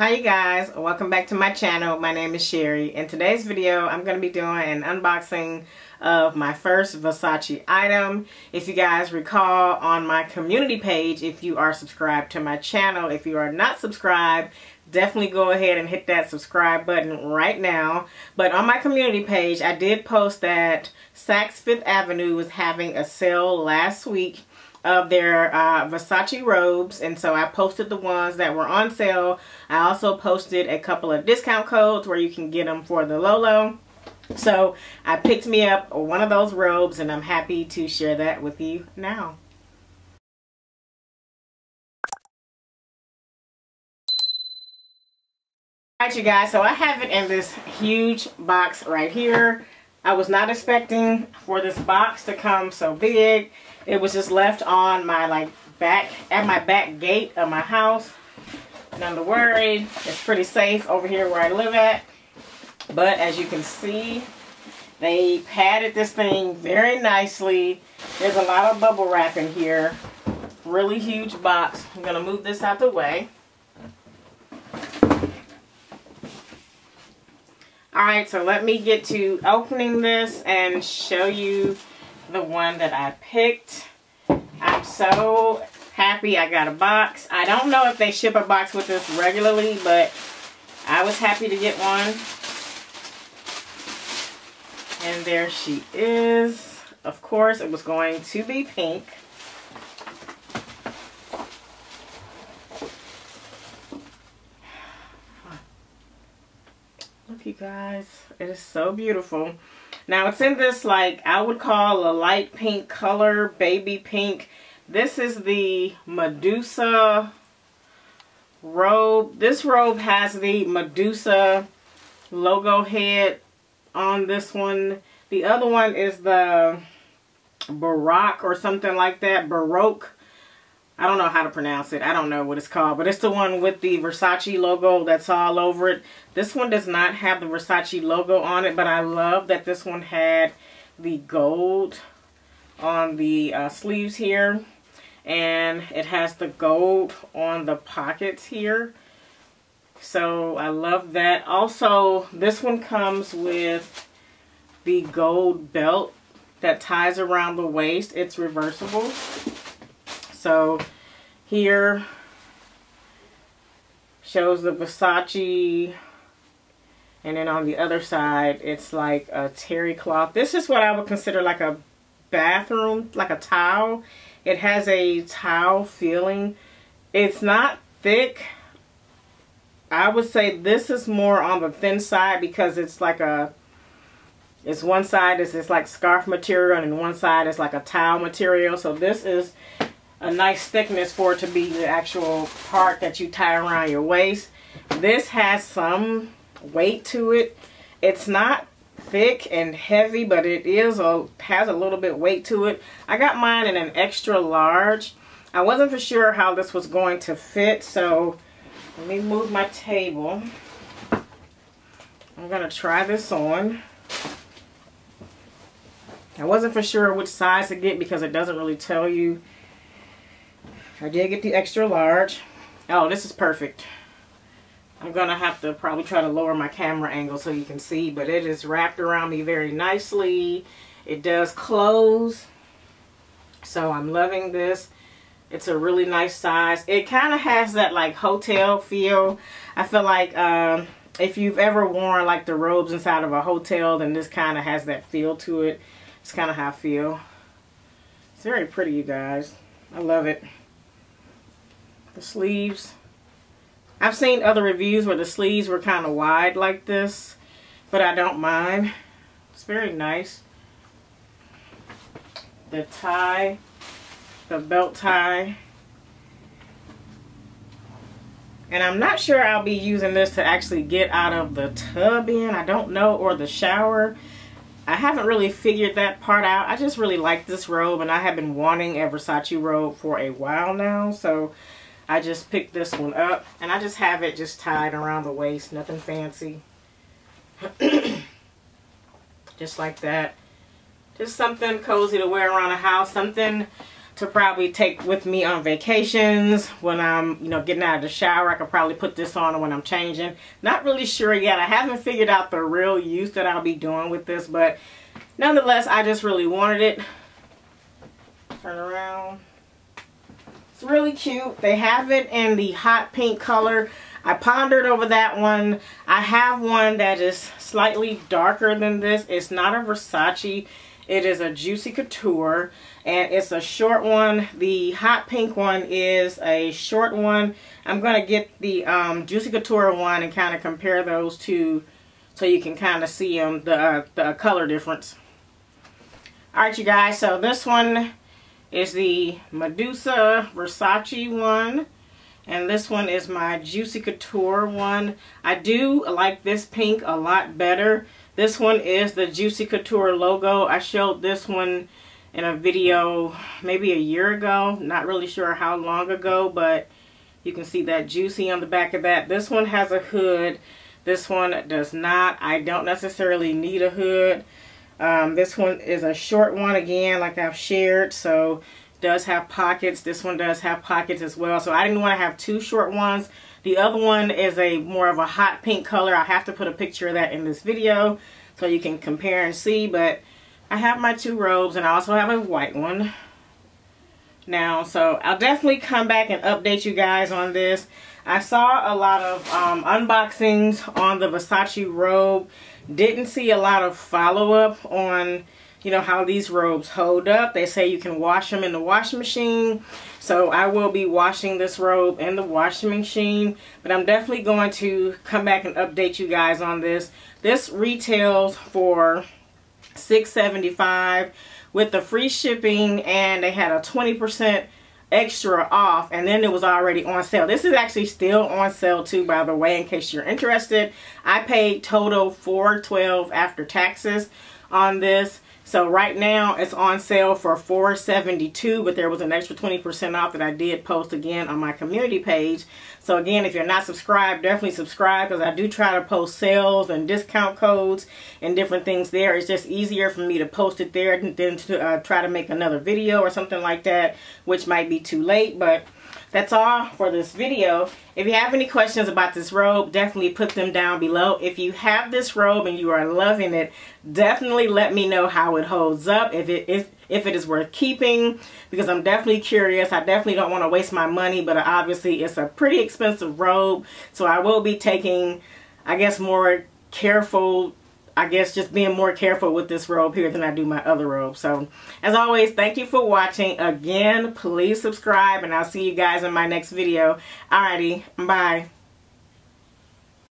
Hi you guys, welcome back to my channel. My name is Sherry. In today's video I'm going to be doing an unboxing of my first Versace item. If you guys recall, on my community page, if you are subscribed to my channel, if you are not subscribed, definitely go ahead and hit that subscribe button right now. But on my community page I did post that Saks Fifth Avenue was having a sale last week of their Versace robes, and so I posted the ones that were on sale. I also posted a couple of discount codes where you can get them for the low. So I picked me up one of those robes and I'm happy to share that with you now. Alright you guys, so I have it in this huge box right here. I was not expecting for this box to come so big. It was just left on my back gate of my house. None to worry. It's pretty safe over here where I live at. But as you can see, they padded this thing very nicely. There's a lot of bubble wrap in here. Really huge box. I'm going to move this out the way. Alright, so let me get to opening this and show you the one that I picked. I'm so happy I got a box. I don't know if they ship a box with this regularly, but I was happy to get one. And there she is. Of course, it was going to be pink. Look, you guys, it is so beautiful. Now it's in this, I would call a light pink color, baby pink. This is the Medusa robe. This robe has the Medusa logo head on this one. The other one is the Baroque or something like that. Baroque. I don't know how to pronounce it. I don't know what it's called. But it's the one with the Versace logo that's all over it. This one does not have the Versace logo on it. But I love that this one had the gold on the sleeves here. And it has the gold on the pockets here. So I love that. Also, this one comes with the gold belt that ties around the waist. It's reversible. So here shows the Versace, and then on the other side it's like a terry cloth. This is what I would consider like a bathroom, like a towel. It has a towel feeling. It's not thick. I would say this is more on the thin side because it's like it's one side is this like scarf material and one side is like a towel material. So this is a nice thickness for it to be the actual part that you tie around your waist. This has some weight to it. It's not thick and heavy, but it has a little bit weight to it. I got mine in an extra large. I wasn't for sure how this was going to fit, so let me move my table. I'm going to try this on. I wasn't for sure which size to get because it doesn't really tell you. I did get the extra large. Oh, this is perfect. I'm going to have to probably try to lower my camera angle so you can see, but it is wrapped around me very nicely. It does close. So I'm loving this. It's a really nice size. It kind of has that like hotel feel. I feel like if you've ever worn like the robes inside of a hotel, then this kind of has that feel to it. It's kind of how I feel. It's very pretty, you guys. I love it. The sleeves. I've seen other reviews where the sleeves were kind of wide like this, but I don't mind. It's very nice. The tie, the belt tie. And I'm not sure I'll be using this to actually get out of the tub in. I don't know, or the shower. I haven't really figured that part out. I just really like this robe, and I have been wanting a Versace robe for a while now, so I just picked this one up, and I just have it just tied around the waist, nothing fancy. Just like that. Just something cozy to wear around the house, something to probably take with me on vacations when I'm, getting out of the shower. I could probably put this on when I'm changing. Not really sure yet. I haven't figured out the real use that I'll be doing with this, but nonetheless, I just really wanted it. Turn around. It's really cute. They have it in the hot pink color. I pondered over that one. I have one that is slightly darker than this. It's not a Versace. It is a Juicy Couture, and it's a short one. The hot pink one is a short one. I'm going to get the Juicy Couture one and kind of compare those two so you can kind of see them, the color difference. Alright, you guys, so this one is the Medusa Versace one. And this one is my Juicy Couture one. I do like this pink a lot better. This one is the Juicy Couture logo. I showed this one in a video maybe a year ago. Not really sure how long ago, but you can see that Juicy on the back of that. This one has a hood. This one does not. I don't necessarily need a hood. This one is a short one again, like I've shared, so does have pockets. This one does have pockets as well, so I didn't want to have two short ones. The other one is a more of a hot pink color. I have to put a picture of that in this video so you can compare and see, but I have my two robes and I also have a white one now, so I'll definitely come back and update you guys on this. I saw a lot of unboxings on the Versace robe. Didn't see a lot of follow-up on how these robes hold up. They say you can wash them in the washing machine. So I will be washing this robe in the washing machine. But I'm definitely going to come back and update you guys on this. This retails for $6.75 with the free shipping, and they had a 20% extra off, and then it was already on sale. This is actually still on sale too, by the way, in case you're interested. I paid total $412 after taxes on this. So right now it's on sale for $472, but there was an extra 20% off that I did post again on my community page. So again, if you're not subscribed, definitely subscribe, because I do try to post sales and discount codes and different things there. It's just easier for me to post it there than to try to make another video or something like that, which might be too late. But that's all for this video. If you have any questions about this robe, definitely put them down below. If you have this robe and you are loving it, definitely let me know how it holds up, if it is worth keeping, because I'm definitely curious. I definitely don't want to waste my money, but obviously it's a pretty expensive robe, so I will be taking, I guess, more careful, just being more careful with this robe here than I do my other robe. So, as always, thank you for watching. Again, please subscribe, and I'll see you guys in my next video. Alrighty, bye.